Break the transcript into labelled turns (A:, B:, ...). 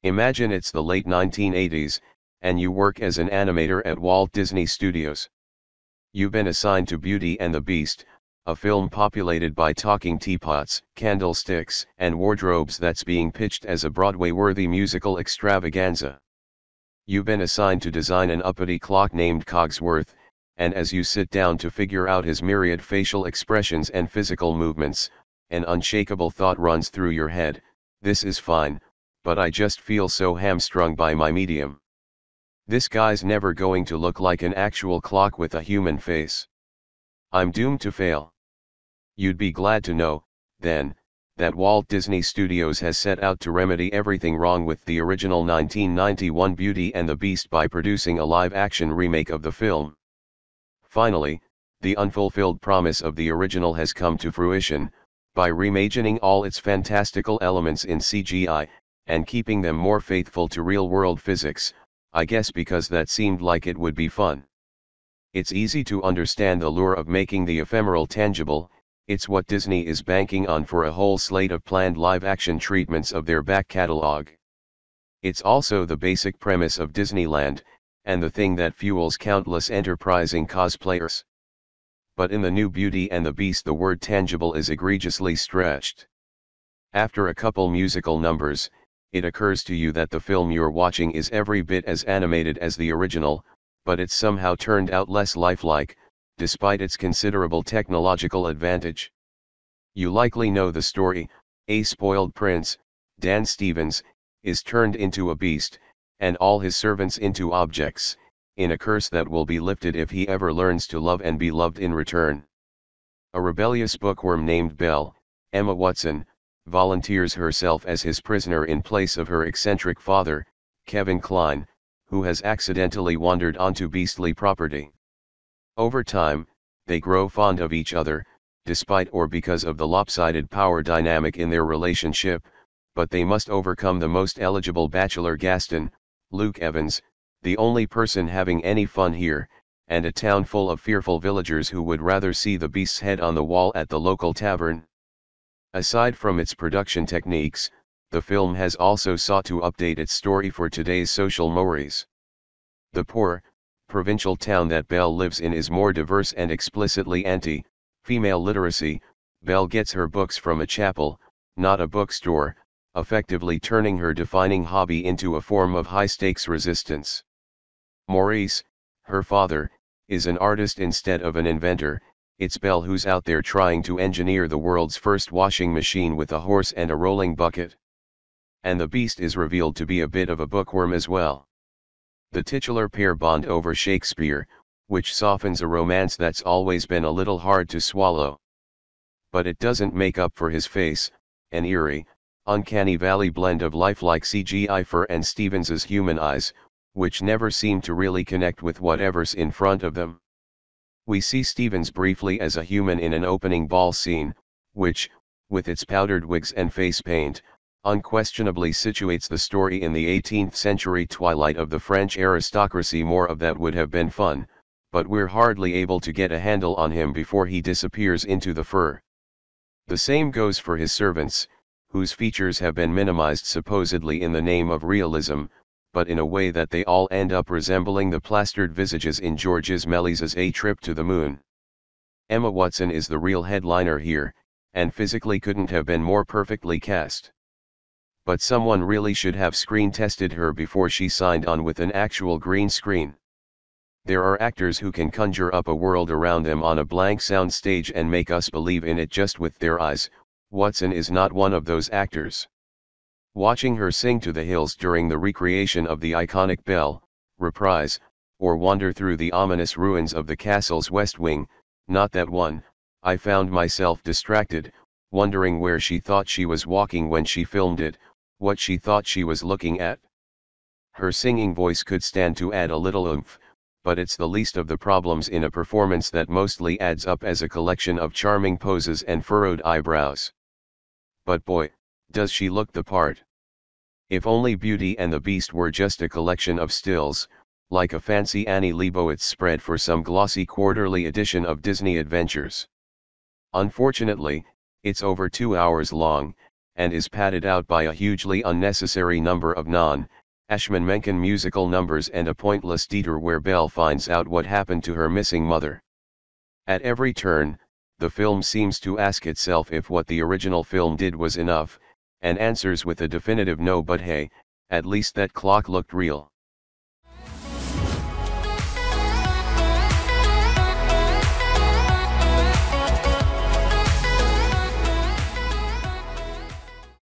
A: Imagine it's the late 1980s, and you work as an animator at Walt Disney Studios. You've been assigned to Beauty and the Beast, a film populated by talking teapots, candlesticks, and wardrobes that's being pitched as a Broadway-worthy musical extravaganza. You've been assigned to design an uppity clock named Cogsworth, and as you sit down to figure out his myriad facial expressions and physical movements, an unshakable thought runs through your head: this is fine, but I just feel so hamstrung by my medium. This guy's never going to look like an actual clock with a human face. I'm doomed to fail. You'd be glad to know, then, that Walt Disney Studios has set out to remedy everything wrong with the original 1991 Beauty and the Beast by producing a live-action remake of the film. Finally, the unfulfilled promise of the original has come to fruition, by reimagining all its fantastical elements in CGI, and keeping them more faithful to real-world physics, I guess because that seemed like it would be fun. It's easy to understand the lure of making the ephemeral tangible. It's what Disney is banking on for a whole slate of planned live-action treatments of their back catalog. It's also the basic premise of Disneyland, and the thing that fuels countless enterprising cosplayers. But in the new Beauty and the Beast, the word tangible is egregiously stretched. After a couple musical numbers, it occurs to you that the film you're watching is every bit as animated as the original, but it's somehow turned out less lifelike, despite its considerable technological advantage. You likely know the story: a spoiled prince, Dan Stevens, is turned into a beast, and all his servants into objects, in a curse that will be lifted if he ever learns to love and be loved in return. A rebellious bookworm named Belle, Emma Watson, volunteers herself as his prisoner in place of her eccentric father, Kevin Kline, who has accidentally wandered onto beastly property. Over time, they grow fond of each other, despite or because of the lopsided power dynamic in their relationship, but they must overcome the most eligible bachelor, Gaston, Luke Evans, the only person having any fun here, and a town full of fearful villagers who would rather see the beast's head on the wall at the local tavern. Aside from its production techniques, the film has also sought to update its story for today's social mores. The poor, provincial town that Belle lives in is more diverse and explicitly anti-female literacy. Belle gets her books from a chapel, not a bookstore, effectively turning her defining hobby into a form of high-stakes resistance. Maurice, her father, is an artist instead of an inventor. It's Belle who's out there trying to engineer the world's first washing machine with a horse and a rolling bucket. And the beast is revealed to be a bit of a bookworm as well. The titular pair bond over Shakespeare, which softens a romance that's always been a little hard to swallow. But it doesn't make up for his face, an eerie, uncanny valley blend of lifelike CGI fur and Stevens's human eyes, which never seem to really connect with whatever's in front of them. We see Stevens briefly as a human in an opening ball scene, which, with its powdered wigs and face paint, unquestionably situates the story in the 18th century twilight of the French aristocracy. More of that would have been fun, but we're hardly able to get a handle on him before he disappears into the fur. The same goes for his servants, whose features have been minimized supposedly in the name of realism, but in a way that they all end up resembling the plastered visages in Georges Méliès's A Trip to the Moon. Emma Watson is the real headliner here, and physically couldn't have been more perfectly cast. But someone really should have screen tested her before she signed on with an actual green screen. There are actors who can conjure up a world around them on a blank sound stage and make us believe in it just with their eyes. Watson is not one of those actors. Watching her sing to the hills during the recreation of the iconic Belle reprise, or wander through the ominous ruins of the castle's west wing, not that one, I found myself distracted, wondering where she thought she was walking when she filmed it, what she thought she was looking at. Her singing voice could stand to add a little oomph, but it's the least of the problems in a performance that mostly adds up as a collection of charming poses and furrowed eyebrows. But boy, does she look the part. If only Beauty and the Beast were just a collection of stills, like a fancy Annie Leibovitz spread for some glossy quarterly edition of Disney Adventures. Unfortunately, it's over 2 hours long, and is padded out by a hugely unnecessary number of non-Ashman-Menken musical numbers and a pointless detour where Belle finds out what happened to her missing mother. At every turn, the film seems to ask itself if what the original film did was enough, and answers with a definitive no, but hey, at least that clock looked real.